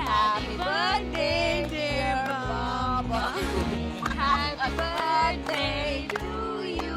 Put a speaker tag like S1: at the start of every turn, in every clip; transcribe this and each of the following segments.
S1: Happy birthday dear Baba. Happy birthday to you.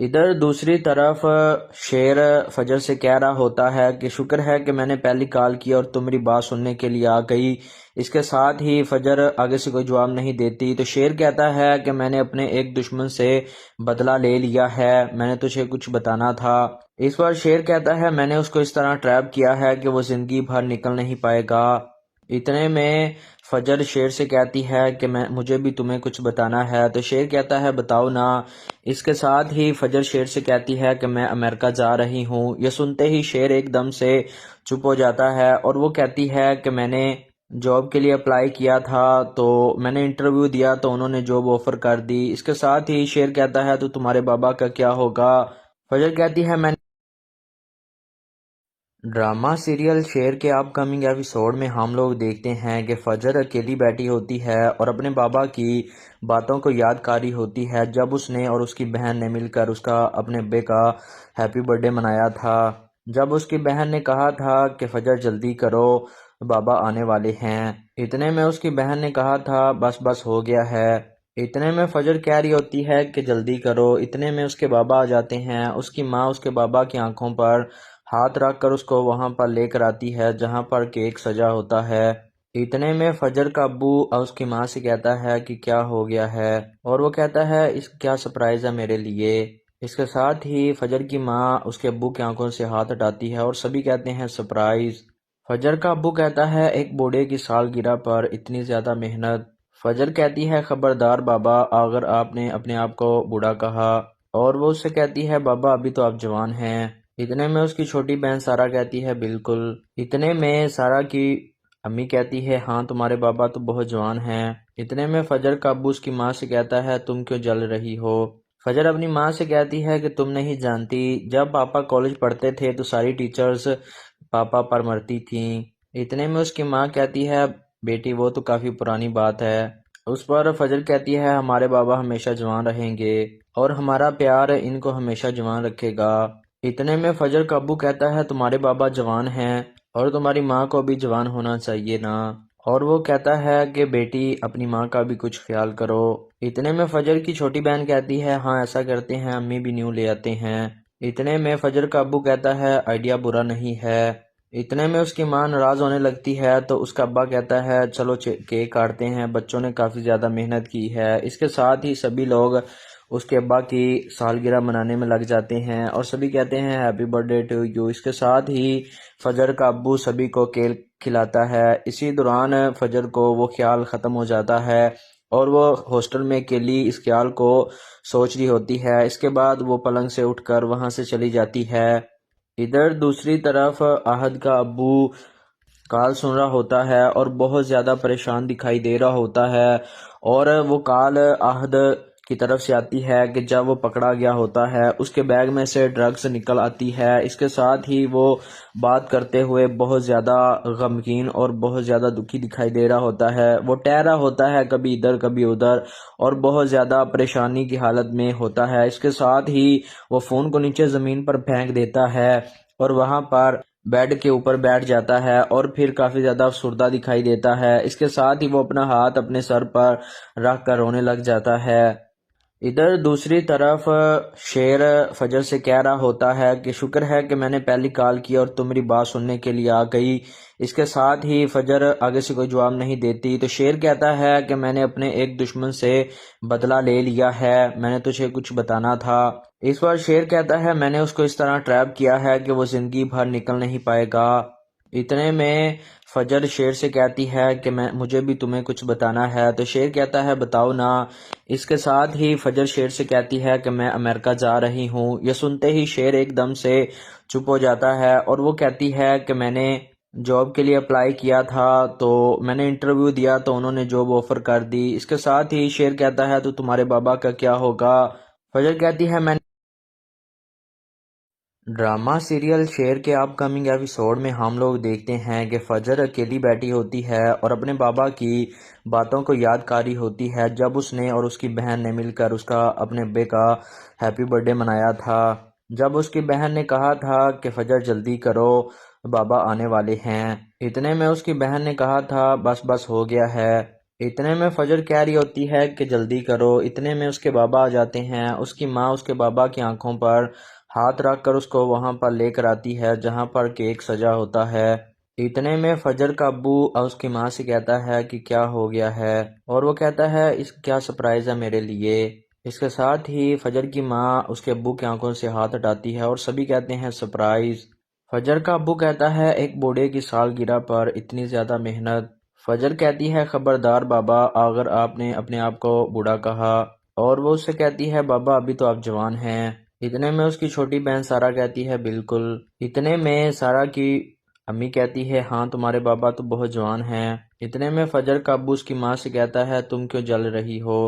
S2: ادھر دوسری طرف شیر فجر سے کہہ رہا ہوتا ہے کہ شکر ہے کہ میں نے پہلی کال کی اور تم میری بات سننے کے لیے آ گئی۔ اس کے ساتھ ہی فجر آگے سے کوئی جواب نہیں دیتی تو شیر کہتا ہے کہ میں نے اپنے ایک دشمن سے بدلہ لے لیا ہے، میں نے تجھے کچھ بتانا تھا۔ اس بار شیر کہتا ہے میں نے اس کو اس طرح ٹریپ کیا ہے کہ وہ زندگی بھر نکل نہیں پائے گا۔ اتنے میں فجر شیر سے کہتی ہے کہ مجھے بھی تمہیں کچھ بتانا ہے، تو شیر کہتا ہے بتاؤ نا۔ اس کے ساتھ ہی فجر شیر سے کہتی ہے کہ میں امریکہ جا رہی ہوں۔ یہ سنتے ہی شیر ایک دم سے چپ ہو جاتا ہے اور وہ کہتی ہے کہ میں نے جاب کے لیے اپلائی کیا تھا، تو میں نے انٹرویو دیا تو انہوں نے جاب آفر کر دی۔ اس کے ساتھ ہی شیر کہتا ہے تو تمہارے بابا کا کیا ہوگا؟ فجر کہتی ہے میں ڈرامہ سیریل شیر کے اپ کمنگ ایپیسوڈ میں ہم لوگ دیکھتے ہیں کہ فجر اکیلی بیٹھی ہوتی ہے اور اپنے بابا کی باتوں کو یاد کاری ہوتی ہے جب اس نے اور اس کی بہن نے مل کر اس کا اپنے ابے کا ہیپی برتھ ڈے منایا تھا۔ جب اس کی بہن نے کہا تھا کہ فجر جلدی کرو بابا آنے والے ہیں، اتنے میں اس کی بہن نے کہا تھا بس بس ہو گیا ہے۔ اتنے میں فجر کہہ رہی ہوتی ہے کہ جلدی کرو، اتنے میں اس کے بابا آ جاتے ہیں۔ اس کی ماں اس کے بابا کی آنکھوں پر ہاتھ رکھ کر اس کو وہاں پر لے کر آتی ہے جہاں پر کیک سجا ہوتا ہے۔ اتنے میں فجر کا ابو اس کی ماں سے کہتا ہے کہ کیا ہو گیا ہے، اور وہ کہتا ہے اس کیا سرپرائز ہے میرے لیے۔ اس کے ساتھ ہی فجر کی ماں اس کے ابو کی آنکھوں سے ہاتھ ہٹاتی ہے اور سبھی کہتے ہیں سرپرائز۔ فجر کا ابو کہتا ہے ایک بوڑھے کی سالگرہ پر اتنی زیادہ محنت۔ فجر کہتی ہے خبردار بابا اگر آپ نے اپنے آپ کو بوڑھا کہا، اور وہ اس سے کہتی ہے بابا ابھی تو آپ جوان ہیں۔ اتنے میں اس کی چھوٹی بہن سارا کہتی ہے بالکل۔ اتنے میں سارا کی امی کہتی ہے ہاں تمہارے بابا تو بہت جوان ہیں۔ اتنے میں فجر کا ابو اس کی ماں سے کہتا ہے تم کیوں جل رہی ہو؟ فجر اپنی ماں سے کہتی ہے کہ تم نہیں جانتی جب پاپا کالج پڑھتے تھے تو ساری ٹیچرز پاپا پر مرتی تھیں۔ اتنے میں اس کی ماں کہتی ہے بیٹی وہ تو کافی پرانی بات ہے۔ اس پر فجر کہتی ہے ہمارے بابا ہمیشہ جوان رہیں گے اور ہمارا پیار ان کو ہمیشہ جوان رکھے گا۔ اتنے میں فجر کا ابو کہتا ہے تمہارے بابا جوان ہیں اور تمہاری ماں کو بھی جوان ہونا چاہیے نا، اور وہ کہتا ہے کہ بیٹی اپنی ماں کا بھی کچھ خیال کرو۔ اتنے میں فجر کی چھوٹی بہن کہتی ہے ہاں ایسا کرتے ہیں امی بھی نیو لے آتے ہیں۔ اتنے میں فجر کا ابو کہتا ہے آئیڈیا برا نہیں ہے۔ اتنے میں اس کی ماں ناراض ہونے لگتی ہے تو اس کا ابا کہتا ہے چلو کیک کاٹتے ہیں، بچوں نے کافی زیادہ محنت کی ہے۔ اس کے ساتھ ہی سبھی لوگ اس کے ابا کی سالگرہ منانے میں لگ جاتے ہیں اور سبھی کہتے ہیں happy birthday to you. اس کے ساتھ ہی فجر کا ابو سبھی کو کیک کھلاتا ہے۔ اسی دوران فجر کو وہ خیال ختم ہو جاتا ہے اور وہ ہاسٹل میں اکیلی اس خیال کو سوچ رہی ہوتی ہے۔ اس کے بعد وہ پلنگ سے اٹھ کر وہاں سے چلی جاتی ہے۔ ادھر دوسری طرف احد کا ابو کال سن رہا ہوتا ہے اور بہت زیادہ پریشان دکھائی دے رہا ہوتا ہے، اور وہ کال احد کی طرف سے آتی ہے کہ جب وہ پکڑا گیا ہوتا ہے اس کے بیگ میں سے ڈرگز نکل آتی ہے۔ اس کے ساتھ ہی وہ بات کرتے ہوئے بہت زیادہ غمگین اور بہت زیادہ دکھی دکھائی دے رہا ہوتا ہے۔ وہ ٹہرا ہوتا ہے کبھی ادھر کبھی ادھر اور بہت زیادہ پریشانی کی حالت میں ہوتا ہے۔ اس کے ساتھ ہی وہ فون کو نیچے زمین پر پھینک دیتا ہے اور وہاں پر بیڈ کے اوپر بیٹھ جاتا ہے اور پھر کافی زیادہ افسردہ دکھائی دیتا ہے۔ اس کے ساتھ ہی وہ اپنا ہاتھ اپنے سر پر رکھ کر رونے لگ جاتا ہے۔ ادھر دوسری طرف شیر فجر سے کہہ رہا ہوتا ہے کہ شکر ہے کہ میں نے پہلی کال کی اور تم میری بات سننے کے لیے آ گئی۔ اس کے ساتھ ہی فجر آگے سے کوئی جواب نہیں دیتی تو شیر کہتا ہے کہ میں نے اپنے ایک دشمن سے بدلہ لے لیا ہے، میں نے تجھے کچھ بتانا تھا۔ اس بار شیر کہتا ہے میں نے اس کو اس طرح ٹریپ کیا ہے کہ وہ زندگی بھر نکل نہیں پائے گا۔ اتنے میں فجر شیر سے کہتی ہے کہ مجھے بھی تمہیں کچھ بتانا ہے، تو شیر کہتا ہے بتاؤ نا۔ اس کے ساتھ ہی فجر شیر سے کہتی ہے کہ میں امریکہ جا رہی ہوں۔ یہ سنتے ہی شیر ایک دم سے چپ ہو جاتا ہے اور وہ کہتی ہے کہ میں نے جاب کے لیے اپلائی کیا تھا، تو میں نے انٹرویو دیا تو انہوں نے جاب آفر کر دی۔ اس کے ساتھ ہی شیر کہتا ہے تو تمہارے بابا کا کیا ہوگا؟ فجر کہتی ہے میں ڈرامہ سیریل شیر کے اپ کمنگ ایپیسوڈ میں ہم لوگ دیکھتے ہیں کہ فجر اکیلی بیٹھی ہوتی ہے اور اپنے بابا کی باتوں کو یاد کاری ہوتی ہے جب اس نے اور اس کی بہن نے مل کر اس کا اپنے ابے کا ہیپی برتھ ڈے منایا تھا۔ جب اس کی بہن نے کہا تھا کہ فجر جلدی کرو بابا آنے والے ہیں، اتنے میں اس کی بہن نے کہا تھا بس بس ہو گیا ہے۔ اتنے میں فجر کہہ رہی ہوتی ہے کہ جلدی کرو، اتنے میں اس کے بابا آ جاتے ہیں۔ اس کی ماں اس کے بابا کی آنکھوں پر ہاتھ رکھ کر اس کو وہاں پر لے کر آتی ہے جہاں پر کیک سجا ہوتا ہے۔ اتنے میں فجر کا ابو اس کی ماں سے کہتا ہے کہ کیا ہو گیا ہے، اور وہ کہتا ہے اس کیا سرپرائز ہے میرے لیے۔ اس کے ساتھ ہی فجر کی ماں اس کے ابو کی آنکھوں سے ہاتھ ہٹاتی ہے اور سبھی کہتے ہیں سرپرائز۔ فجر کا ابو کہتا ہے ایک بوڑھے کی سالگرہ پر اتنی زیادہ محنت۔ فجر کہتی ہے خبردار بابا اگر آپ نے اپنے آپ کو بوڑھا کہا، اور وہ اس سے کہتی ہے بابا ابھی تو آپ جوان ہیں۔ اتنے میں اس کی چھوٹی بہن سارا کہتی ہے بالکل۔ اتنے میں سارا کی امی کہتی ہے ہاں تمہارے بابا تو بہت جوان ہیں۔ اتنے میں فجر کا ابو اس کی ماں سے کہتا ہے تم کیوں جل رہی ہو؟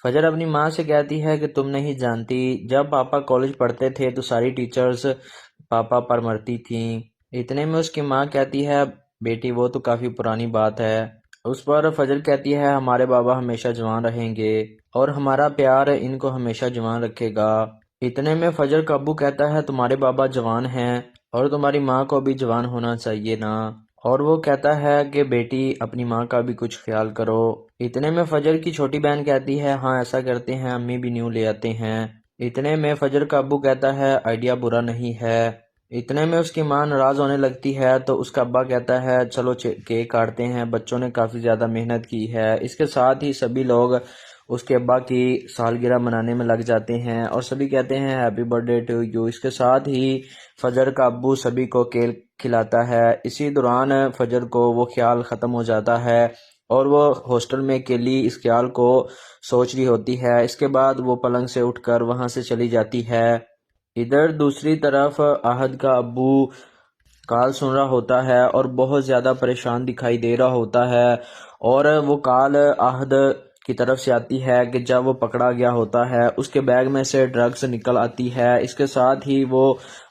S2: فجر اپنی ماں سے کہتی ہے کہ تم نہیں جانتی جب پاپا کالج پڑھتے تھے تو ساری ٹیچرز پاپا پر مرتی تھیں۔ اتنے میں اس کی ماں کہتی ہے بیٹی وہ تو کافی پرانی بات ہے۔ اس پر فجر کہتی ہے ہمارے بابا ہمیشہ جوان رہیں گے اور ہمارا پیار ان کو ہمیشہ جوان رکھے گا۔ اتنے میں فجر کا ابو کہتا ہے تمہارے بابا جوان ہیں اور تمہاری ماں کو بھی جوان ہونا چاہیے نا، اور وہ کہتا ہے کہ بیٹی اپنی ماں کا بھی کچھ خیال کرو۔ اتنے میں فجر کی چھوٹی بہن کہتی ہے ہاں ایسا کرتے ہیں، امی بھی نیو لے آتے ہیں۔ اتنے میں فجر کا ابو کہتا ہے آئیڈیا برا نہیں ہے۔ اتنے میں اس کی ماں ناراض ہونے لگتی ہے تو اس کا ابا کہتا ہے چلو کیک کاٹتے ہیں، بچوں نے کافی زیادہ محنت کی ہے۔ اس کے ساتھ ہی سبھی لوگ اس کے ابا کی سالگرہ منانے میں لگ جاتے ہیں اور سبھی کہتے ہیں happy birthday to you. اس کے ساتھ ہی فجر کا ابو سبھی کو کیک کھلاتا ہے۔ اسی دوران فجر کو وہ خیال ختم ہو جاتا ہے اور وہ ہاسٹل میں اکیلی اس خیال کو سوچ رہی ہوتی ہے۔ اس کے بعد وہ پلنگ سے اٹھ کر وہاں سے چلی جاتی ہے۔ ادھر دوسری طرف احد کا ابو کال سن رہا ہوتا ہے اور بہت زیادہ پریشان دکھائی دے رہا ہوتا ہے، اور وہ کال احد کی طرف سے آتی ہے کہ جب وہ پکڑا گیا ہوتا ہے اس کے بیگ میں سے ڈرگز نکل آتی ہے۔ اس کے ساتھ ہی وہ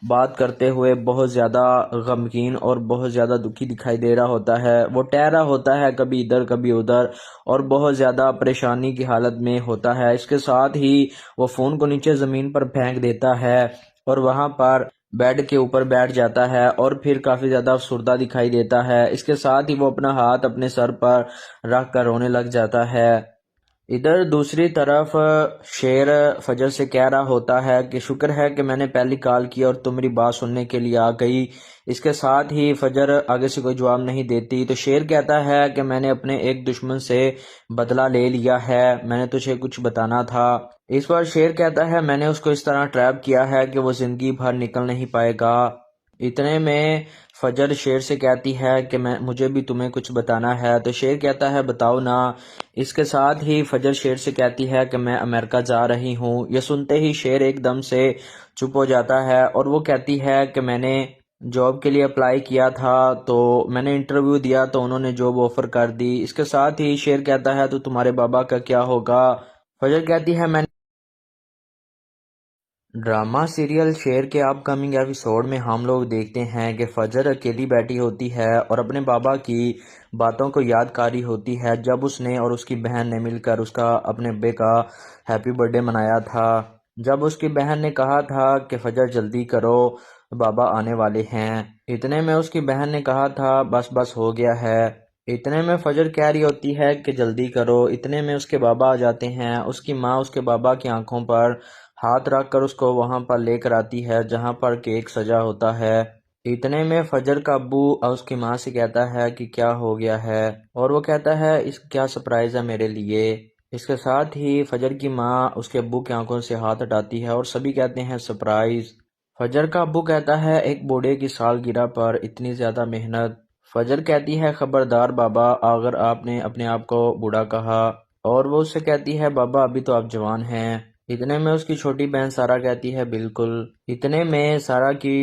S2: بات کرتے ہوئے بہت زیادہ غمگین اور بہت زیادہ دکھی دکھائی دے رہا ہوتا ہے۔ وہ ٹہرا ہوتا ہے کبھی ادھر کبھی ادھر اور بہت زیادہ پریشانی کی حالت میں ہوتا ہے۔ اس کے ساتھ ہی وہ فون کو نیچے زمین پر پھینک دیتا ہے اور وہاں پر بیڈ کے اوپر بیٹھ جاتا ہے اور پھر کافی زیادہ افسردہ دکھائی دیتا ہے۔ اس کے ساتھ ہی وہ اپنا ہاتھ اپنے سر پر رکھ کر رونے لگ جاتا ہے۔ ادھر دوسری طرف شیر فجر سے کہہ رہا ہوتا ہے کہ شکر ہے کہ میں نے پہلی کال کی اور تم میری بات سننے کے لیے آ گئی۔ اس کے ساتھ ہی فجر آگے سے کوئی جواب نہیں دیتی تو شیر کہتا ہے کہ میں نے اپنے ایک دشمن سے بدلہ لے لیا ہے، میں نے تجھے کچھ بتانا تھا۔ اس پر شیر کہتا ہے میں نے اس کو اس طرح ٹریپ کیا ہے کہ وہ زندگی بھر نکل نہیں پائے گا۔ اتنے میں فجر شیر سے کہتی ہے کہ مجھے بھی تمہیں کچھ بتانا ہے، تو شیر کہتا ہے بتاؤ نا۔ اس کے ساتھ ہی فجر شیر سے کہتی ہے کہ میں امریکہ جا رہی ہوں۔ یہ سنتے ہی شیر ایک دم سے چپ ہو جاتا ہے اور وہ کہتی ہے کہ میں نے جاب کے لیے اپلائی کیا تھا تو میں نے انٹرویو دیا تو انہوں نے جاب آفر کر دی۔ اس کے ساتھ ہی شیر کہتا ہے تو تمہارے بابا کا کیا ہوگا؟ فجر کہتی ہے میں ڈرامہ سیریل شیر کے اپ کمنگ ایپیسوڈ میں ہم لوگ دیکھتے ہیں کہ فجر اکیلی بیٹھی ہوتی ہے اور اپنے بابا کی باتوں کو یاد کاری ہوتی ہے جب اس نے اور اس کی بہن نے مل کر اس کا اپنے ابے کا ہیپی برتھ ڈے منایا تھا۔ جب اس کی بہن نے کہا تھا کہ فجر جلدی کرو بابا آنے والے ہیں، اتنے میں اس کی بہن نے کہا تھا بس بس ہو گیا ہے۔ اتنے میں فجر کہہ رہی ہوتی ہے کہ جلدی کرو، اتنے میں اس کے بابا آ جاتے ہیں۔ اس کی ماں اس کے بابا کی آنکھوں پر ہاتھ رکھ کر اس کو وہاں پر لے کر آتی ہے جہاں پر کیک سجا ہوتا ہے۔ اتنے میں فجر کا ابو اس کی ماں سے کہتا ہے کہ کیا ہو گیا ہے، اور وہ کہتا ہے اس کیا سرپرائز ہے میرے لیے۔ اس کے ساتھ ہی فجر کی ماں اس کے ابو کی آنکھوں سے ہاتھ ہٹاتی ہے اور سبھی کہتے ہیں سرپرائز۔ فجر کا ابو کہتا ہے ایک بوڑھے کی سالگرہ پر اتنی زیادہ محنت۔ فجر کہتی ہے خبردار بابا اگر آپ نے اپنے آپ کو بوڑھا کہا، اور وہ اس سے کہتی ہے بابا ابھی تو آپ جوان ہیں۔ اتنے میں اس کی چھوٹی بہن سارا کہتی ہے بالکل۔ اتنے میں سارا کی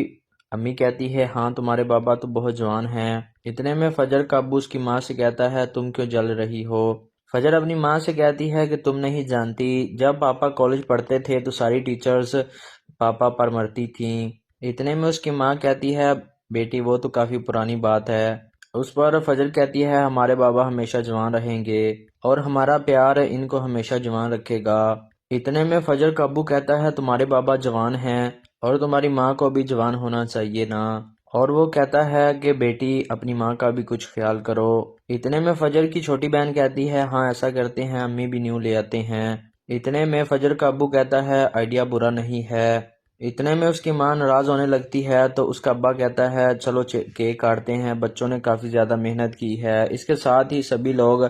S2: امی کہتی ہے ہاں تمہارے بابا تو بہت جوان ہیں۔ اتنے میں فجر کا ابو اس کی ماں سے کہتا ہے تم کیوں جل رہی ہو؟ فجر اپنی ماں سے کہتی ہے کہ تم نہیں جانتی جب پاپا کالج پڑھتے تھے تو ساری ٹیچرز پاپا پر مرتی تھیں۔ اتنے میں اس کی ماں کہتی ہے بیٹی وہ تو کافی پرانی بات ہے۔ اس پر فجر کہتی ہے ہمارے بابا ہمیشہ جوان رہیں گے اور ہمارا پیار ان کو ہمیشہ جوان رکھے گا۔ اتنے میں فجر کا ابو کہتا ہے تمہارے بابا جوان ہیں اور تمہاری ماں کو بھی جوان ہونا چاہیے نا، اور وہ کہتا ہے کہ بیٹی اپنی ماں کا بھی کچھ خیال کرو۔ اتنے میں فجر کی چھوٹی بہن کہتی ہے ہاں ایسا کرتے ہیں، امی بھی نیو لے آتے ہیں۔ اتنے میں فجر کا ابو کہتا ہے آئیڈیا برا نہیں ہے۔ اتنے میں اس کی ماں ناراض ہونے لگتی ہے تو اس کا ابا کہتا ہے چلو کیک کاٹتے ہیں، بچوں نے کافی زیادہ محنت کی ہے۔ اس کے ساتھ ہی سبھی لوگ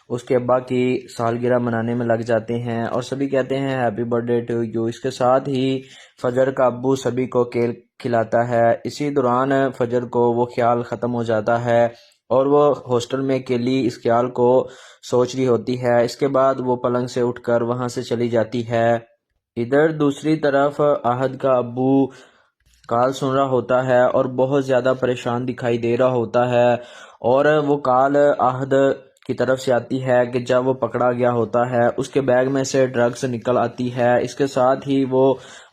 S2: اس کے ابا کی سالگرہ منانے میں لگ جاتے ہیں اور سبھی کہتے ہیں happy birthday to you. اس کے ساتھ ہی فجر کا ابو سبھی کو کیک کھلاتا ہے۔ اسی دوران فجر کو وہ خیال ختم ہو جاتا ہے اور وہ ہاسٹل میں اکیلی اس خیال کو سوچ رہی ہوتی ہے۔ اس کے بعد وہ پلنگ سے اٹھ کر وہاں سے چلی جاتی ہے۔ ادھر دوسری طرف احد کا ابو کال سن رہا ہوتا ہے اور بہت زیادہ پریشان دکھائی دے رہا ہوتا ہے، اور وہ کال احد کی طرف سے آتی ہے کہ جب وہ پکڑا گیا ہوتا ہے اس کے بیگ میں سے ڈرگز نکل آتی ہے۔ اس کے ساتھ ہی وہ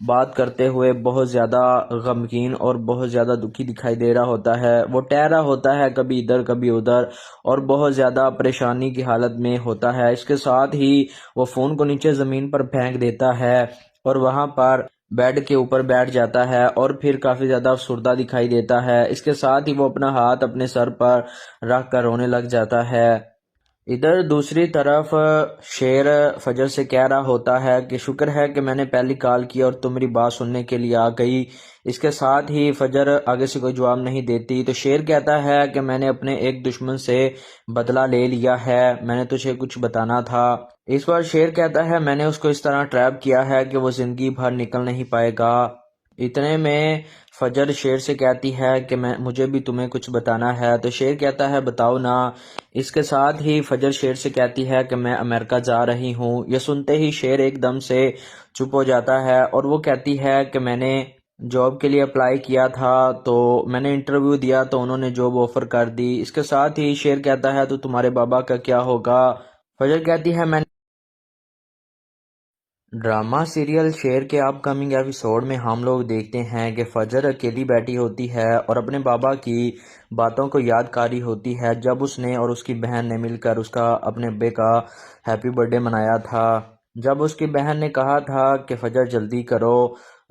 S2: بات کرتے ہوئے بہت زیادہ غمگین اور بہت زیادہ دکھی دکھائی دے رہا ہوتا ہے۔ وہ ٹہرا ہوتا ہے کبھی ادھر کبھی ادھر اور بہت زیادہ پریشانی کی حالت میں ہوتا ہے۔ اس کے ساتھ ہی وہ فون کو نیچے زمین پر پھینک دیتا ہے اور وہاں پر بیڈ کے اوپر بیٹھ جاتا ہے اور پھر کافی زیادہ افسردہ دکھائی دیتا ہے۔ اس کے ساتھ ہی وہ اپنا ہاتھ اپنے سر پر رکھ کر رونے لگ جاتا ہے۔ ادھر دوسری طرف شیر فجر سے کہہ رہا ہوتا ہے کہ شکر ہے کہ میں نے پہلی کال کی اور تم میری بات سننے کے لیے آ گئی۔ اس کے ساتھ ہی فجر آگے سے کوئی جواب نہیں دیتی تو شیر کہتا ہے کہ میں نے اپنے ایک دشمن سے بدلہ لے لیا ہے، میں نے تجھے کچھ بتانا تھا۔ اس بار شیر کہتا ہے میں نے اس کو اس طرح ٹریپ کیا ہے کہ وہ زندگی بھر نکل نہیں پائے گا۔ اتنے میں فجر شیر سے کہتی ہے کہ مجھے بھی تمہیں کچھ بتانا ہے، تو شیر کہتا ہے بتاؤ نا۔ اس کے ساتھ ہی فجر شیر سے کہتی ہے کہ میں امریکہ جا رہی ہوں۔ یہ سنتے ہی شیر ایک دم سے چپ ہو جاتا ہے اور وہ کہتی ہے کہ میں نے جاب کے لیے اپلائی کیا تھا تو میں نے انٹرویو دیا تو انہوں نے جاب آفر کر دی۔ اس کے ساتھ ہی شیر کہتا ہے تو تمہارے بابا کا کیا ہوگا؟ فجر کہتی ہے میں ڈرامہ سیریل شیر کے اپ کمنگ ایپیسوڈ میں ہم لوگ دیکھتے ہیں کہ فجر اکیلی بیٹھی ہوتی ہے اور اپنے بابا کی باتوں کو یاد کاری ہوتی ہے جب اس نے اور اس کی بہن نے مل کر اس کا اپنے ابے کا ہیپی برتھ ڈے منایا تھا۔ جب اس کی بہن نے کہا تھا کہ فجر جلدی کرو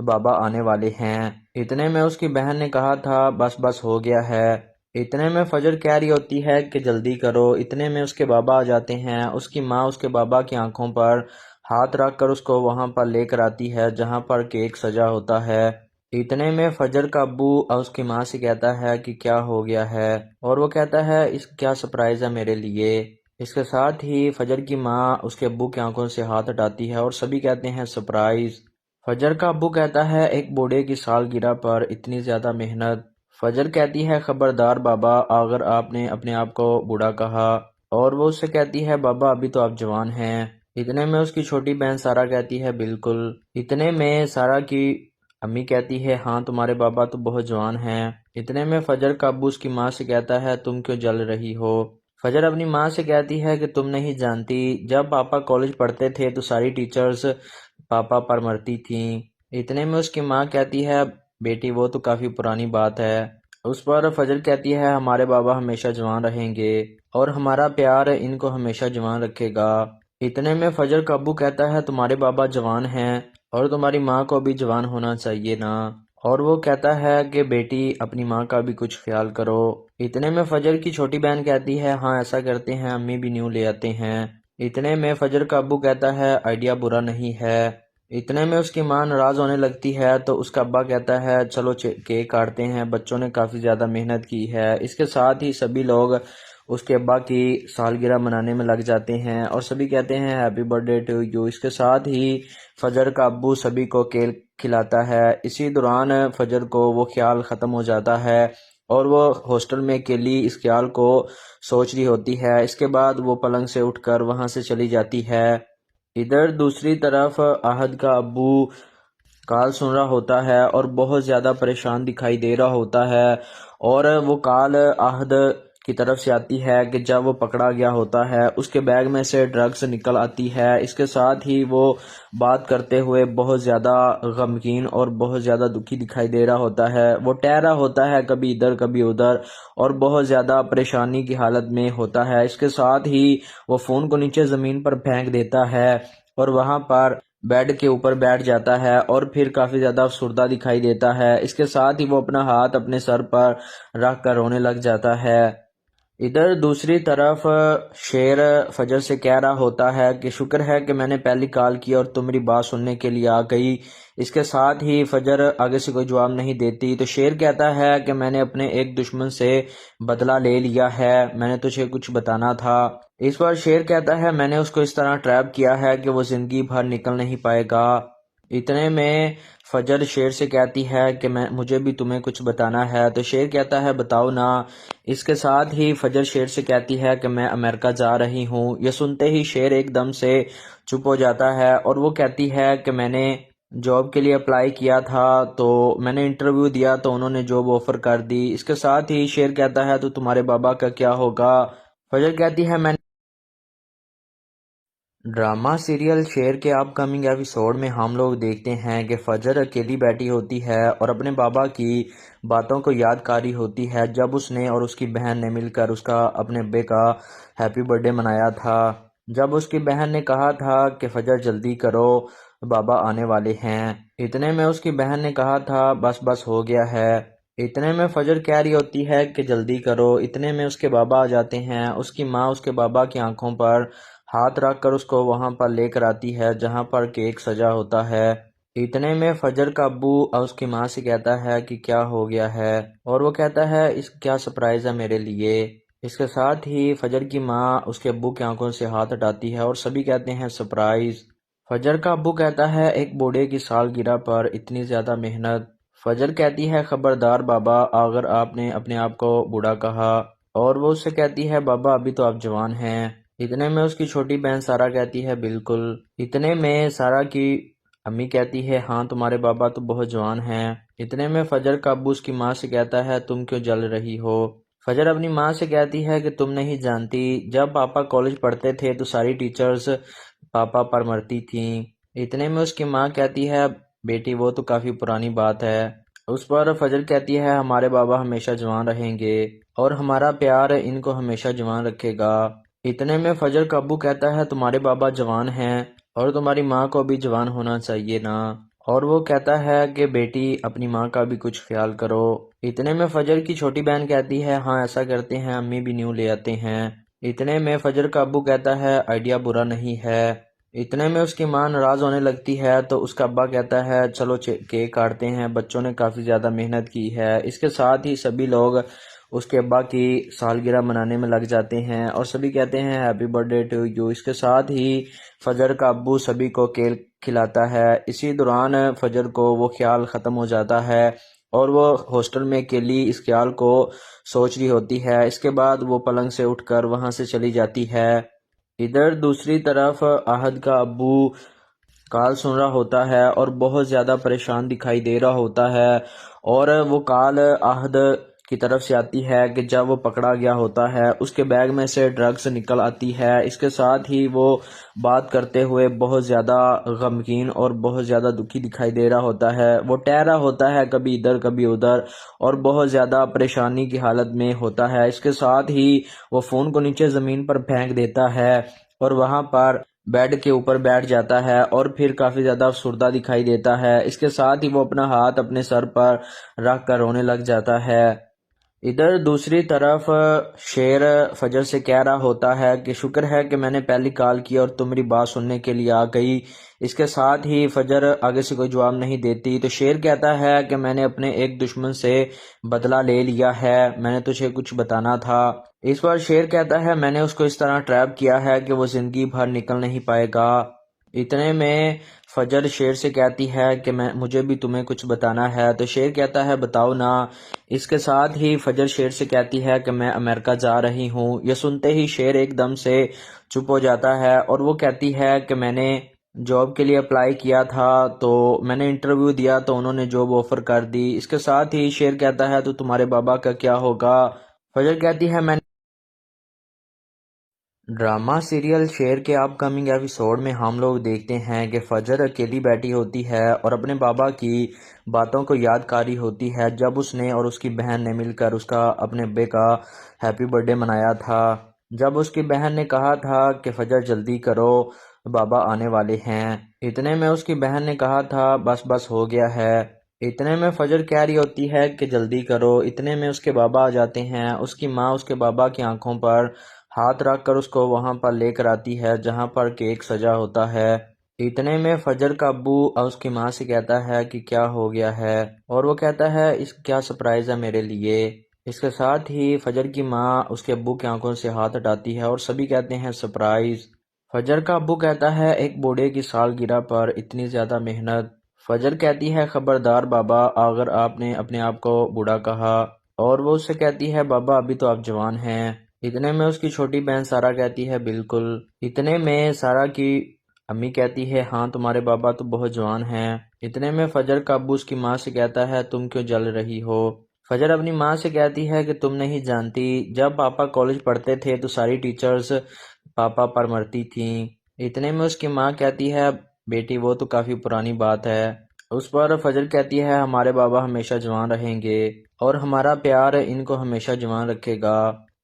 S2: بابا آنے والے ہیں، اتنے میں اس کی بہن نے کہا تھا بس بس ہو گیا ہے۔ اتنے میں فجر کہہ رہی ہوتی ہے کہ جلدی کرو، اتنے میں اس کے بابا آ جاتے ہیں۔ اس کی ماں اس کے بابا کی آنکھوں پر ہاتھ رکھ کر اس کو وہاں پر لے کر آتی ہے جہاں پر کیک سجا ہوتا ہے۔ اتنے میں فجر کا ابو اس کی ماں سے کہتا ہے کہ کیا ہو گیا ہے، اور وہ کہتا ہے اس کیا سرپرائز ہے میرے لیے۔ اس کے ساتھ ہی فجر کی ماں اس کے ابو کی آنکھوں سے ہاتھ ہٹاتی ہے اور سبھی کہتے ہیں سرپرائز۔ فجر کا ابو کہتا ہے ایک بوڑھے کی سالگرہ پر اتنی زیادہ محنت۔ فجر کہتی ہے خبردار بابا اگر آپ نے اپنے آپ کو بوڑھا کہا، اور وہ اس سے کہتی ہے بابا ابھی تو آپ جوان ہیں۔ اتنے میں اس کی چھوٹی بہن سارا کہتی ہے بالکل۔ اتنے میں سارا کی امی کہتی ہے ہاں تمہارے بابا تو بہت جوان ہیں۔ اتنے میں فجر کا ابو اس کی ماں سے کہتا ہے تم کیوں جل رہی ہو؟ فجر اپنی ماں سے کہتی ہے کہ تم نہیں جانتی جب پاپا کالج پڑھتے تھے تو ساری ٹیچرز پاپا پر مرتی تھیں۔ اتنے میں اس کی ماں کہتی ہے بیٹی وہ تو کافی پرانی بات ہے۔ اس پر فجر کہتی ہے ہمارے بابا ہمیشہ جوان رہیں گے اور ہمارا پیار ان کو ہمیشہ جوان رکھے گا۔ اتنے میں فجر کا ابو کہتا ہے تمہارے بابا جوان ہیں اور تمہاری ماں کو بھی جوان ہونا چاہیے نا، اور وہ کہتا ہے کہ بیٹی اپنی ماں کا بھی کچھ خیال کرو۔ اتنے میں فجر کی چھوٹی بہن کہتی ہے ہاں ایسا کرتے ہیں، امی بھی نیو لے آتے ہیں۔ اتنے میں فجر کا ابو کہتا ہے آئیڈیا برا نہیں ہے۔ اتنے میں اس کی ماں ناراض ہونے لگتی ہے تو اس کا ابا کہتا ہے چلو کیک کاٹتے ہیں، بچوں نے کافی زیادہ محنت کی ہے۔ اس کے ساتھ ہی سبھی لوگ اس کے ابا کی سالگرہ منانے میں لگ جاتے ہیں اور سبھی کہتے ہیں happy birthday to you. اس کے ساتھ ہی فجر کا ابو سبھی کو کیک کھلاتا ہے۔ اسی دوران فجر کو وہ خیال ختم ہو جاتا ہے اور وہ ہاسٹل میں اکیلی اس خیال کو سوچ رہی ہوتی ہے۔ اس کے بعد وہ پلنگ سے اٹھ کر وہاں سے چلی جاتی ہے۔ ادھر دوسری طرف احد کا ابو کال سن رہا ہوتا ہے اور بہت زیادہ پریشان دکھائی دے رہا ہوتا ہے، اور وہ کال احد کی طرف سے آتی ہے کہ جب وہ پکڑا گیا ہوتا ہے اس کے بیگ میں سے ڈرگز نکل آتی ہے۔ اس کے ساتھ ہی وہ بات کرتے ہوئے بہت زیادہ غمگین اور بہت زیادہ دکھی دکھائی دے رہا ہوتا ہے۔ وہ ٹہرا ہوتا ہے کبھی ادھر کبھی ادھر اور بہت زیادہ پریشانی کی حالت میں ہوتا ہے۔ اس کے ساتھ ہی وہ فون کو نیچے زمین پر پھینک دیتا ہے اور وہاں پر بیڈ کے اوپر بیٹھ جاتا ہے اور پھر کافی زیادہ افسردہ دکھائی دیتا ہے۔ اس کے ساتھ ہی وہ اپنا ہاتھ اپنے سر پر رکھ کر رونے لگ جاتا ہے۔ ادھر دوسری طرف شیر فجر سے کہہ رہا ہوتا ہے کہ شکر ہے کہ میں نے پہلی کال کی اور تم میری بات سننے کے لیے آ گئی۔ اس کے ساتھ ہی فجر آگے سے کوئی جواب نہیں دیتی تو شیر کہتا ہے کہ میں نے اپنے ایک دشمن سے بدلہ لے لیا ہے، میں نے تجھے کچھ بتانا تھا۔ اس پر شیر کہتا ہے میں نے اس کو اس طرح ٹریپ کیا ہے کہ وہ زندگی بھر نکل نہیں پائے گا۔ اتنے میں فجر شیر سے کہتی ہے کہ مجھے بھی تمہیں کچھ بتانا ہے تو شیر کہتا ہے بتاؤ نا۔ اس کے ساتھ ہی فجر شیر سے کہتی ہے کہ میں امریکہ جا رہی ہوں۔ یہ سنتے ہی شیر ایک دم سے چپ ہو جاتا ہے اور وہ کہتی ہے کہ میں نے جاب کے لیے اپلائی کیا تھا تو میں نے انٹرویو دیا تو انہوں نے جاب آفر کر دی۔ اس کے ساتھ ہی شیر کہتا ہے تو تمہارے بابا کا کیا ہوگا؟ فجر کہتی ہے میں ڈرامہ سیریل شیر کے اپ کمنگ ایپیسوڈ میں ہم لوگ دیکھتے ہیں کہ فجر اکیلی بیٹھی ہوتی ہے اور اپنے بابا کی باتوں کو یاد کاری ہوتی ہے جب اس نے اور اس کی بہن نے مل کر اس کا اپنے ابے کا ہیپی برتھ ڈے منایا تھا۔ جب اس کی بہن نے کہا تھا کہ فجر جلدی کرو بابا آنے والے ہیں، اتنے میں اس کی بہن نے کہا تھا بس بس ہو گیا ہے۔ اتنے میں فجر کہہ رہی ہوتی ہے کہ جلدی کرو، اتنے میں اس کے بابا آ جاتے ہیں۔ اس کی ماں اس کے بابا کی آنکھوں پر ہاتھ رکھ کر اس کو وہاں پر لے کر آتی ہے جہاں پر کیک سجا ہوتا ہے۔ اتنے میں فجر کا ابو اس کی ماں سے کہتا ہے کہ کیا ہو گیا ہے اور وہ کہتا ہے اس کیا سرپرائز ہے میرے لیے۔ اس کے ساتھ ہی فجر کی ماں اس کے ابو کی آنکھوں سے ہاتھ ہٹاتی ہے اور سبھی کہتے ہیں سرپرائز۔ فجر کا ابو کہتا ہے ایک بوڑھے کی سالگرہ پر اتنی زیادہ محنت۔ فجر کہتی ہے خبردار بابا اگر آپ نے اپنے آپ کو بوڑھا کہا، اور وہ اس سے کہتی ہے بابا ابھی تو آپ جوان ہیں۔ اتنے میں اس کی چھوٹی بہن سارا کہتی ہے بالکل۔ اتنے میں سارا کی امی کہتی ہے ہاں تمہارے بابا تو بہت جوان ہیں۔ اتنے میں فجر کا ابو اس کی ماں سے کہتا ہے تم کیوں جل رہی ہو؟ فجر اپنی ماں سے کہتی ہے کہ تم نہیں جانتی جب پاپا کالج پڑھتے تھے تو ساری ٹیچرز پاپا پر مرتی تھیں۔ اتنے میں اس کی ماں کہتی ہے بیٹی وہ تو کافی پرانی بات ہے۔ اس پر فجر کہتی ہے ہمارے بابا ہمیشہ جوان رہیں گے اور ہمارا پیار ان کو ہمیشہ جوان رکھے گا۔ اتنے میں فجر کا ابو کہتا ہے تمہارے بابا جوان ہیں اور تمہاری ماں کو بھی جوان ہونا چاہیے نا، اور وہ کہتا ہے کہ بیٹی اپنی ماں کا بھی کچھ خیال کرو۔ اتنے میں فجر کی چھوٹی بہن کہتی ہے ہاں ایسا کرتے ہیں امی بھی نیو لے آتے ہیں۔ اتنے میں فجر کا ابو کہتا ہے آئیڈیا برا نہیں ہے۔ اتنے میں اس کی ماں ناراض ہونے لگتی ہے تو اس کا ابا کہتا ہے چلو کیک کاٹتے ہیں، بچوں نے کافی زیادہ محنت کی ہے۔ اس کے ساتھ ہی سبھی لوگ اس کے ابا کی سالگرہ منانے میں لگ جاتے ہیں اور سبھی کہتے ہیں happy birthday to you. اس کے ساتھ ہی فجر کا ابو سبھی کو کیک کھلاتا ہے۔ اسی دوران فجر کو وہ خیال ختم ہو جاتا ہے اور وہ ہاسٹل میں اکیلی اس خیال کو سوچ رہی ہوتی ہے۔ اس کے بعد وہ پلنگ سے اٹھ کر وہاں سے چلی جاتی ہے۔ ادھر دوسری طرف احد کا ابو کال سن رہا ہوتا ہے اور بہت زیادہ پریشان دکھائی دے رہا ہوتا ہے، اور وہ کال احد کی طرف سے آتی ہے کہ جب وہ پکڑا گیا ہوتا ہے اس کے بیگ میں سے ڈرگز نکل آتی ہے۔ اس کے ساتھ ہی وہ بات کرتے ہوئے بہت زیادہ غمگین اور بہت زیادہ دکھی دکھائی دے رہا ہوتا ہے۔ وہ ٹہرا ہوتا ہے کبھی ادھر کبھی ادھر اور بہت زیادہ پریشانی کی حالت میں ہوتا ہے۔ اس کے ساتھ ہی وہ فون کو نیچے زمین پر پھینک دیتا ہے اور وہاں پر بیڈ کے اوپر بیٹھ جاتا ہے اور پھر کافی زیادہ افسردہ دکھائی دیتا ہے۔ اس کے ساتھ ہی وہ اپنا ہاتھ اپنے سر پر رکھ کر رونے لگ جاتا ہے۔ ادھر دوسری طرف شیر فجر سے کہہ رہا ہوتا ہے کہ شکر ہے کہ میں نے پہلی کال کی اور تم میری بات سننے کے لیے آ گئی۔ اس کے ساتھ ہی فجر آگے سے کوئی جواب نہیں دیتی تو شیر کہتا ہے کہ میں نے اپنے ایک دشمن سے بدلہ لے لیا ہے، میں نے تجھے کچھ بتانا تھا۔ اس پر شیر کہتا ہے میں نے اس کو اس طرح ٹریپ کیا ہے کہ وہ زندگی بھر نکل نہیں پائے گا۔ اتنے میں فجر شیر سے کہتی ہے کہ مجھے بھی تمہیں کچھ بتانا ہے تو شیر کہتا ہے بتاؤ نا۔ اس کے ساتھ ہی فجر شیر سے کہتی ہے کہ میں امریکہ جا رہی ہوں۔ یہ سنتے ہی شیر ایک دم سے چپ ہو جاتا ہے اور وہ کہتی ہے کہ میں نے جاب کے لیے اپلائی کیا تھا تو میں نے انٹرویو دیا تو انہوں نے جاب آفر کر دی۔ اس کے ساتھ ہی شیر کہتا ہے تو تمہارے بابا کا کیا ہوگا؟ فجر کہتی ہے میں ڈرامہ سیریل شیر کے اپ کمنگ ایپیسوڈ میں ہم لوگ دیکھتے ہیں کہ فجر اکیلی بیٹھی ہوتی ہے اور اپنے بابا کی باتوں کو یاد کاری ہوتی ہے جب اس نے اور اس کی بہن نے مل کر اس کا اپنے ابے کا ہیپی برتھ ڈے منایا تھا۔ جب اس کی بہن نے کہا تھا کہ فجر جلدی کرو بابا آنے والے ہیں، اتنے میں اس کی بہن نے کہا تھا بس بس ہو گیا ہے۔ اتنے میں فجر کہہ رہی ہوتی ہے کہ جلدی کرو، اتنے میں اس کے بابا آ جاتے ہیں۔ اس کی ماں اس کے بابا کی آنکھوں پر ہاتھ رکھ کر اس کو وہاں پر لے کر آتی ہے جہاں پر کیک سجا ہوتا ہے۔ اتنے میں فجر کا ابو اس کی ماں سے کہتا ہے کہ کیا ہو گیا ہے، اور وہ کہتا ہے اس کیا سرپرائز ہے میرے لیے۔ اس کے ساتھ ہی فجر کی ماں اس کے ابو کی آنکھوں سے ہاتھ ہٹاتی ہے اور سبھی کہتے ہیں سرپرائز۔ فجر کا ابو کہتا ہے ایک بوڑھے کی سالگرہ پر اتنی زیادہ محنت۔ فجر کہتی ہے خبردار بابا اگر آپ نے اپنے آپ کو بوڑھا کہا، اور وہ اس سے کہتی ہے بابا ابھی تو آپ جوان ہیں۔ اتنے میں اس کی چھوٹی بہن سارا کہتی ہے بالکل۔ اتنے میں سارا کی امی کہتی ہے ہاں تمہارے بابا تو بہت جوان ہیں۔ اتنے میں فجر کا ابو اس کی ماں سے کہتا ہے تم کیوں جل رہی ہو؟ فجر اپنی ماں سے کہتی ہے کہ تم نہیں جانتی جب پاپا کالج پڑھتے تھے تو ساری ٹیچرز پاپا پر مرتی تھیں۔ اتنے میں اس کی ماں کہتی ہے بیٹی وہ تو کافی پرانی بات ہے۔ اس پر فجر کہتی ہے ہمارے بابا ہمیشہ جوان رہیں گے اور ہمارا پیار ان کو ہمیشہ جوان رکھے گا۔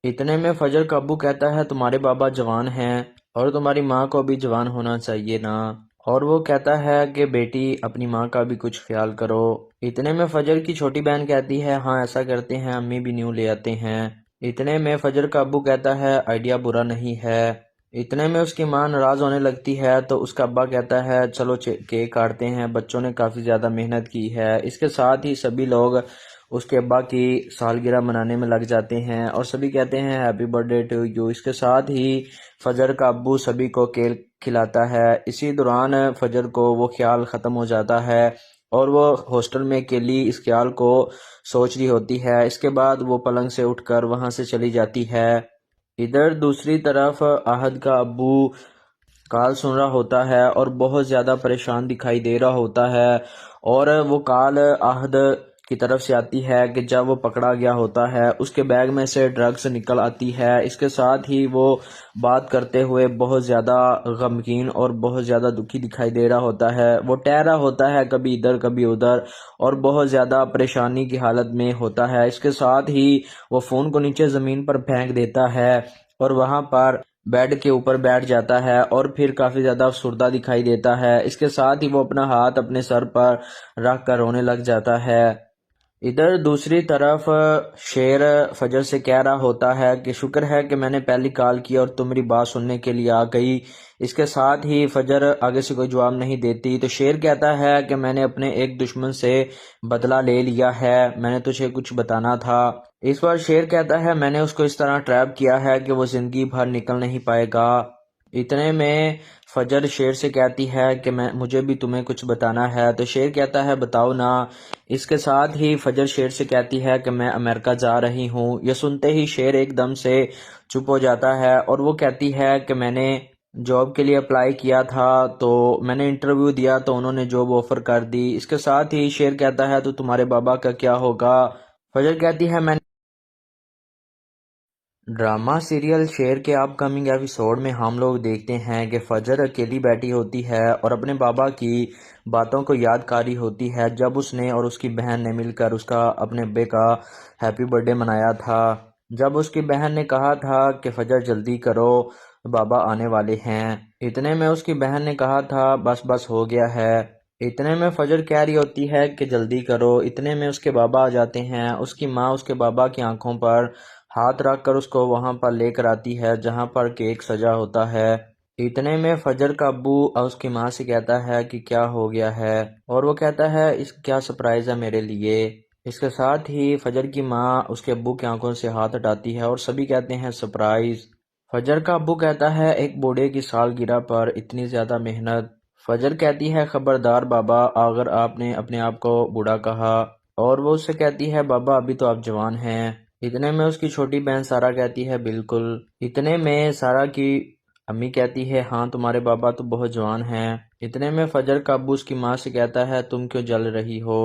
S2: اتنے میں فجر کا ابو کہتا ہے تمہارے بابا جوان ہیں اور تمہاری ماں کو بھی جوان ہونا چاہیے نا، اور وہ کہتا ہے کہ بیٹی اپنی ماں کا بھی کچھ خیال کرو۔ اتنے میں فجر کی چھوٹی بہن کہتی ہے ہاں ایسا کرتے ہیں، امی بھی نیو لے آتے ہیں۔ اتنے میں فجر کا ابو کہتا ہے آئیڈیا برا نہیں ہے۔ اتنے میں اس کی ماں ناراض ہونے لگتی ہے تو اس کا ابا کہتا ہے چلو کیک کاٹتے ہیں، بچوں نے کافی زیادہ محنت کی ہے۔ اس کے ساتھ ہی سبھی لوگ اس کے ابا کی سالگرہ منانے میں لگ جاتے ہیں اور سبھی کہتے ہیں happy birthday to you. اس کے ساتھ ہی فجر کا ابو سبھی کو کیک کھلاتا ہے۔ اسی دوران فجر کو وہ خیال ختم ہو جاتا ہے اور وہ ہاسٹل میں اکیلی اس خیال کو سوچ رہی ہوتی ہے۔ اس کے بعد وہ پلنگ سے اٹھ کر وہاں سے چلی جاتی ہے۔ ادھر دوسری طرف احد کا ابو کال سن رہا ہوتا ہے اور بہت زیادہ پریشان دکھائی دے رہا ہوتا ہے، اور وہ کال احد کی طرف سے آتی ہے کہ جب وہ پکڑا گیا ہوتا ہے اس کے بیگ میں سے ڈرگز نکل آتی ہے۔ اس کے ساتھ ہی وہ بات کرتے ہوئے بہت زیادہ غمگین اور بہت زیادہ دکھی دکھائی دے رہا ہوتا ہے۔ وہ ٹہرا ہوتا ہے کبھی ادھر کبھی ادھر اور بہت زیادہ پریشانی کی حالت میں ہوتا ہے۔ اس کے ساتھ ہی وہ فون کو نیچے زمین پر پھینک دیتا ہے اور وہاں پر بیڈ کے اوپر بیٹھ جاتا ہے اور پھر کافی زیادہ افسردہ دکھائی دیتا ہے۔ اس کے ساتھ ہی وہ اپنا ہاتھ اپنے سر پر رکھ کر رونے لگ جاتا ہے۔ ادھر دوسری طرف شیر فجر سے کہہ رہا ہوتا ہے کہ شکر ہے کہ میں نے پہلی کال کی اور تم میری بات سننے کے لیے آ گئی۔ اس کے ساتھ ہی فجر آگے سے کوئی جواب نہیں دیتی تو شیر کہتا ہے کہ میں نے اپنے ایک دشمن سے بدلہ لے لیا ہے، میں نے تجھے کچھ بتانا تھا۔ اس پر شیر کہتا ہے میں نے اس کو اس طرح ٹریپ کیا ہے کہ وہ زندگی بھر نکل نہیں پائے گا۔ اتنے میں فجر شیر سے کہتی ہے کہ مجھے بھی تمہیں کچھ بتانا ہے، تو شیر کہتا ہے بتاؤ نا۔ اس کے ساتھ ہی فجر شیر سے کہتی ہے کہ میں امریکہ جا رہی ہوں۔ یہ سنتے ہی شیر ایک دم سے چپ ہو جاتا ہے اور وہ کہتی ہے کہ میں نے جاب کے لیے اپلائی کیا تھا تو میں نے انٹرویو دیا تو انہوں نے جاب آفر کر دی۔ اس کے ساتھ ہی شیر کہتا ہے تو تمہارے بابا کا کیا ہوگا؟ فجر کہتی ہے میں ڈرامہ سیریل شیر کے اپ کمنگ ایپیسوڈ میں ہم لوگ دیکھتے ہیں کہ فجر اکیلی بیٹھی ہوتی ہے اور اپنے بابا کی باتوں کو یاد کاری ہوتی ہے جب اس نے اور اس کی بہن نے مل کر اس کا اپنے ابے کا ہیپی برتھ ڈے منایا تھا۔ جب اس کی بہن نے کہا تھا کہ فجر جلدی کرو بابا آنے والے ہیں، اتنے میں اس کی بہن نے کہا تھا بس بس ہو گیا ہے۔ اتنے میں فجر کہہ رہی ہوتی ہے کہ جلدی کرو، اتنے میں اس کے بابا آ جاتے ہیں۔ اس کی ماں اس کے بابا کی آنکھوں پر ہاتھ رکھ کر اس کو وہاں پر لے کر آتی ہے جہاں پر کیک سجا ہوتا ہے۔ اتنے میں فجر کا ابو اس کی ماں سے کہتا ہے کہ کیا ہو گیا ہے، اور وہ کہتا ہے اس کیا سرپرائز ہے میرے لیے۔ اس کے ساتھ ہی فجر کی ماں اس کے ابو کی آنکھوں سے ہاتھ ہٹاتی ہے اور سبھی کہتے ہیں سرپرائز۔ فجر کا ابو کہتا ہے ایک بوڑھے کی سالگرہ پر اتنی زیادہ محنت۔ فجر کہتی ہے خبردار بابا اگر آپ نے اپنے آپ کو بوڑھا کہا، اور وہ اس سے کہتی ہے بابا ابھی تو آپ جوان ہیں۔ اتنے میں اس کی چھوٹی بہن سارا کہتی ہے بالکل۔ اتنے میں سارا کی امی کہتی ہے ہاں تمہارے بابا تو بہت جوان ہیں۔ اتنے میں فجر کا ابو اس کی ماں سے کہتا ہے تم کیوں جل رہی ہو؟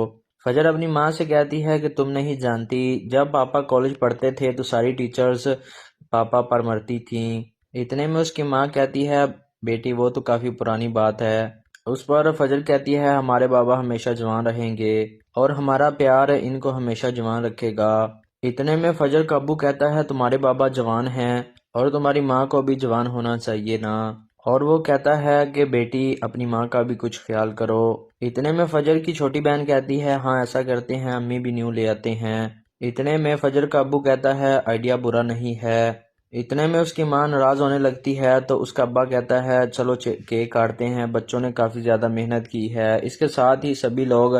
S2: فجر اپنی ماں سے کہتی ہے کہ تم نہیں جانتی جب پاپا کالج پڑھتے تھے تو ساری ٹیچرز پاپا پر مرتی تھیں۔ اتنے میں اس کی ماں کہتی ہے بیٹی وہ تو کافی پرانی بات ہے۔ اس پر فجر کہتی ہے ہمارے بابا ہمیشہ جوان رہیں گے اور ہمارا پیار ان کو ہمیشہ جوان رکھے گا۔ اتنے میں فجر کا ابو کہتا ہے تمہارے بابا جوان ہیں اور تمہاری ماں کو بھی جوان ہونا چاہیے نا، اور وہ کہتا ہے کہ بیٹی اپنی ماں کا بھی کچھ خیال کرو۔ اتنے میں فجر کی چھوٹی بہن کہتی ہے ہاں ایسا کرتے ہیں، امی بھی نیو لے آتے ہیں۔ اتنے میں فجر کا ابو کہتا ہے آئیڈیا برا نہیں ہے۔ اتنے میں اس کی ماں ناراض ہونے لگتی ہے تو اس کا ابا کہتا ہے چلو کیک کاٹتے ہیں، بچوں نے کافی زیادہ محنت کی ہے۔ اس کے ساتھ ہی سبھی لوگ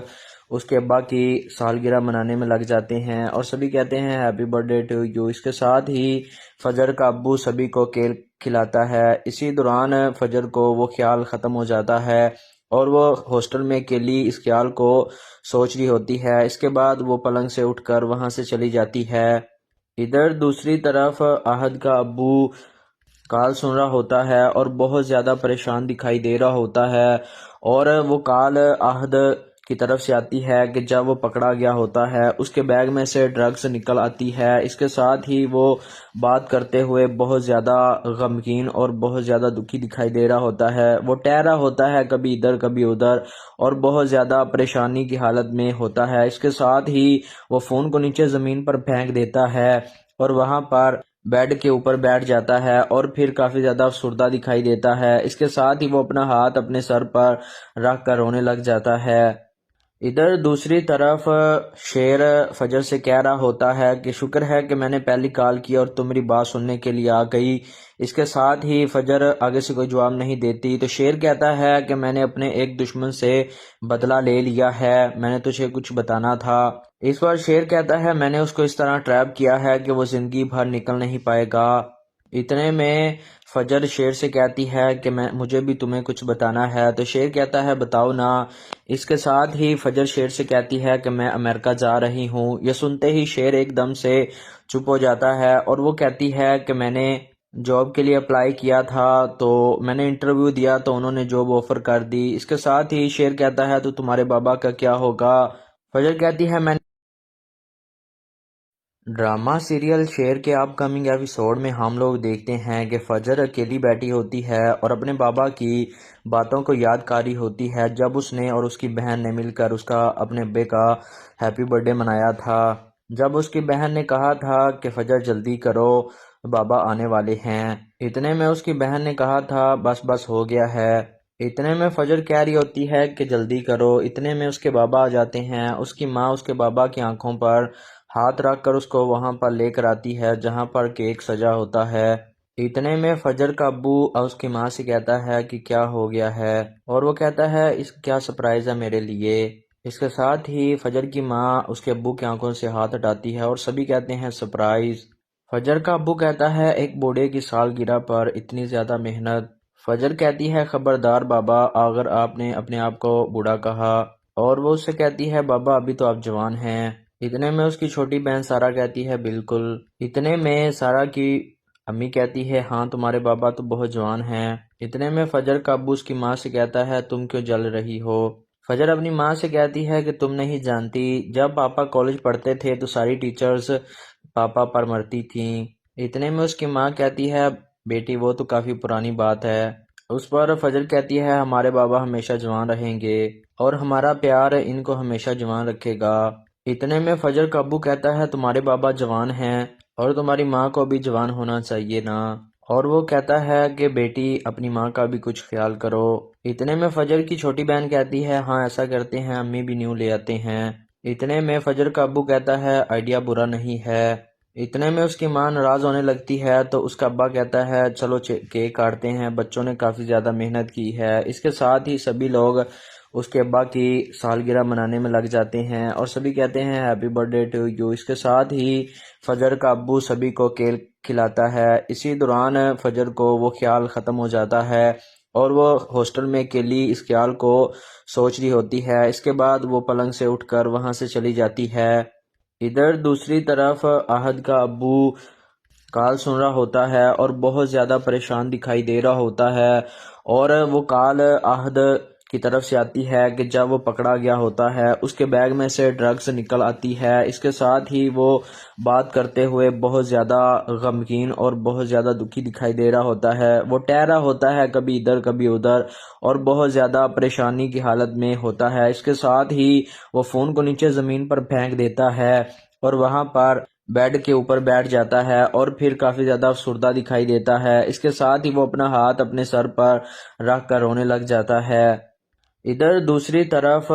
S2: اس کے ابا کی سالگرہ منانے میں لگ جاتے ہیں اور سبھی کہتے ہیں happy birthday to you. اس کے ساتھ ہی فجر کا ابو سبھی کو کیک کھلاتا ہے۔ اسی دوران فجر کو وہ خیال ختم ہو جاتا ہے اور وہ ہاسٹل میں اکیلی اس خیال کو سوچ رہی ہوتی ہے۔ اس کے بعد وہ پلنگ سے اٹھ کر وہاں سے چلی جاتی ہے۔ ادھر دوسری طرف احد کا ابو کال سن رہا ہوتا ہے اور بہت زیادہ پریشان دکھائی دے رہا ہوتا ہے، اور وہ کال احد کی طرف سے آتی ہے کہ جب وہ پکڑا گیا ہوتا ہے اس کے بیگ میں سے ڈرگز نکل آتی ہے۔ اس کے ساتھ ہی وہ بات کرتے ہوئے بہت زیادہ غمگین اور بہت زیادہ دکھی دکھائی دے رہا ہوتا ہے۔ وہ ٹہرا ہوتا ہے کبھی ادھر کبھی ادھر اور بہت زیادہ پریشانی کی حالت میں ہوتا ہے۔ اس کے ساتھ ہی وہ فون کو نیچے زمین پر پھینک دیتا ہے اور وہاں پر بیڈ کے اوپر بیٹھ جاتا ہے اور پھر کافی زیادہ افسردہ دکھائی دیتا ہے۔ اس کے ساتھ ہی وہ اپنا ہاتھ اپنے سر پر رکھ کر رونے لگ جاتا ہے۔ ادھر دوسری طرف شیر فجر سے کہہ رہا ہوتا ہے کہ شکر ہے کہ میں نے پہلی کال کی اور تم میری بات سننے کے لیے آ گئی۔ اس کے ساتھ ہی فجر آگے سے کوئی جواب نہیں دیتی تو شیر کہتا ہے کہ میں نے اپنے ایک دشمن سے بدلہ لے لیا ہے، میں نے تجھے کچھ بتانا تھا۔ اس بار شیر کہتا ہے میں نے اس کو اس طرح ٹریپ کیا ہے کہ وہ زندگی بھر نکل نہیں پائے گا۔ اتنے میں فجر شیر سے کہتی ہے کہ مجھے بھی تمہیں کچھ بتانا ہے، تو شیر کہتا ہے بتاؤ نا۔ اس کے ساتھ ہی فجر شیر سے کہتی ہے کہ میں امریکہ جا رہی ہوں۔ یہ سنتے ہی شیر ایک دم سے چپ ہو جاتا ہے اور وہ کہتی ہے کہ میں نے جاب کے لیے اپلائی کیا تھا، تو میں نے انٹرویو دیا تو انہوں نے جاب آفر کر دی۔ اس کے ساتھ ہی شیر کہتا ہے تو تمہارے بابا کا کیا ہوگا؟ فجر کہتی ہے میں ڈرامہ سیریل شیر کے اپ کمنگ ایپیسوڈ میں ہم لوگ دیکھتے ہیں کہ فجر اکیلی بیٹھی ہوتی ہے اور اپنے بابا کی باتوں کو یاد کاری ہوتی ہے جب اس نے اور اس کی بہن نے مل کر اس کا اپنے ابے کا ہیپی برتھ ڈے منایا تھا۔ جب اس کی بہن نے کہا تھا کہ فجر جلدی کرو بابا آنے والے ہیں، اتنے میں اس کی بہن نے کہا تھا بس بس ہو گیا ہے۔ اتنے میں فجر کہہ رہی ہوتی ہے کہ جلدی کرو، اتنے میں اس کے بابا آ جاتے ہیں۔ اس کی ماں اس کے بابا کی آنکھوں پر ہاتھ رکھ کر اس کو وہاں پر لے کر آتی ہے جہاں پر کیک سجا ہوتا ہے۔ اتنے میں فجر کا ابو اس کی ماں سے کہتا ہے کہ کیا ہو گیا ہے، اور وہ کہتا ہے اس کیا سرپرائز ہے میرے لیے۔ اس کے ساتھ ہی فجر کی ماں اس کے ابو کی آنکھوں سے ہاتھ ہٹاتی ہے اور سبھی کہتے ہیں سرپرائز۔ فجر کا ابو کہتا ہے ایک بوڑھے کی سالگرہ پر اتنی زیادہ محنت۔ فجر کہتی ہے خبردار بابا اگر آپ نے اپنے آپ کو بوڑھا کہا، اور وہ اس سے کہتی ہے بابا ابھی تو آپ جوان ہیں۔ اتنے میں اس کی چھوٹی بہن سارا کہتی ہے بالکل۔ اتنے میں سارا کی امی کہتی ہے ہاں تمہارے بابا تو بہت جوان ہیں۔ اتنے میں فجر کا ابو اس کی ماں سے کہتا ہے تم کیوں جل رہی ہو؟ فجر اپنی ماں سے کہتی ہے کہ تم نہیں جانتی جب پاپا کالج پڑھتے تھے تو ساری ٹیچرز پاپا پر مرتی تھیں۔ اتنے میں اس کی ماں کہتی ہے بیٹی وہ تو کافی پرانی بات ہے۔ اس پر فجر کہتی ہے ہمارے بابا ہمیشہ جوان رہیں گے اور ہمارا پیار ان کو ہمیشہ جوان رکھے گا۔ اتنے میں فجر کا ابو کہتا ہے تمہارے بابا جوان ہیں اور تمہاری ماں کو بھی جوان ہونا چاہیے نا، اور وہ کہتا ہے کہ بیٹی اپنی ماں کا بھی کچھ خیال کرو۔ اتنے میں فجر کی چھوٹی بہن کہتی ہے ہاں ایسا کرتے ہیں، امی بھی نیو لے آتے ہیں۔ اتنے میں فجر کا ابو کہتا ہے آئیڈیا برا نہیں ہے۔ اتنے میں اس کی ماں ناراض ہونے لگتی ہے تو اس کا ابا کہتا ہے چلو کیک کاٹتے ہیں، بچوں نے کافی زیادہ محنت کی ہے۔ اس کے ساتھ ہی سبھی لوگ اس کے ابا کی سالگرہ منانے میں لگ جاتے ہیں اور سبھی کہتے ہیں happy birthday to you. اس کے ساتھ ہی فجر کا ابو سبھی کو کیک کھلاتا ہے۔ اسی دوران فجر کو وہ خیال ختم ہو جاتا ہے اور وہ ہاسٹل میں اکیلی اس خیال کو سوچ رہی ہوتی ہے۔ اس کے بعد وہ پلنگ سے اٹھ کر وہاں سے چلی جاتی ہے۔ ادھر دوسری طرف احد کا ابو کال سن رہا ہوتا ہے اور بہت زیادہ پریشان دکھائی دے رہا ہوتا ہے، اور وہ کال احد کی طرف سے آتی ہے کہ جب وہ پکڑا گیا ہوتا ہے اس کے بیگ میں سے ڈرگز نکل آتی ہے۔ اس کے ساتھ ہی وہ بات کرتے ہوئے بہت زیادہ غمگین اور بہت زیادہ دکھی دکھائی دے رہا ہوتا ہے۔ وہ ٹہرا ہوتا ہے کبھی ادھر کبھی ادھر اور بہت زیادہ پریشانی کی حالت میں ہوتا ہے۔ اس کے ساتھ ہی وہ فون کو نیچے زمین پر پھینک دیتا ہے اور وہاں پر بیڈ کے اوپر بیٹھ جاتا ہے اور پھر کافی زیادہ افسردہ دکھائی دیتا ہے۔ اس کے ساتھ ہی وہ اپنا ہاتھ اپنے سر پر رکھ کر رونے لگ جاتا ہے۔ ادھر دوسری طرف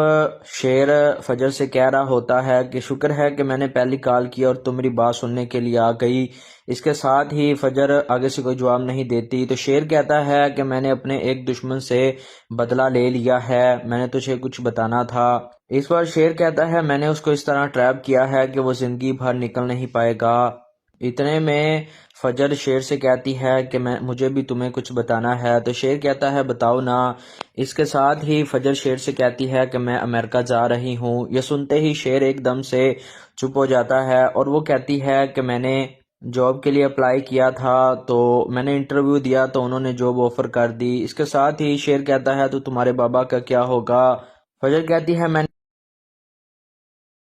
S2: شیر فجر سے کہہ رہا ہوتا ہے کہ شکر ہے کہ میں نے پہلی کال کی اور تم میری بات سننے کے لیے آ گئی۔ اس کے ساتھ ہی فجر آگے سے کوئی جواب نہیں دیتی تو شیر کہتا ہے کہ میں نے اپنے ایک دشمن سے بدلہ لے لیا ہے، میں نے تجھے کچھ بتانا تھا۔ اس پر شیر کہتا ہے میں نے اس کو اس طرح ٹریپ کیا ہے کہ وہ زندگی بھر نکل نہیں پائے گا۔ اتنے میں فجر شیر سے کہتی ہے کہ مجھے بھی تمہیں کچھ بتانا ہے، تو شیر کہتا ہے بتاؤ نا۔ اس کے ساتھ ہی فجر شیر سے کہتی ہے کہ میں امریکہ جا رہی ہوں۔ یہ سنتے ہی شیر ایک دم سے چپ ہو جاتا ہے اور وہ کہتی ہے کہ میں نے جاب کے لیے اپلائی کیا تھا، تو میں نے انٹرویو دیا تو انہوں نے جاب آفر کر دی۔ اس کے ساتھ ہی شیر کہتا ہے تو تمہارے بابا کا کیا ہوگا؟ فجر کہتی ہے میں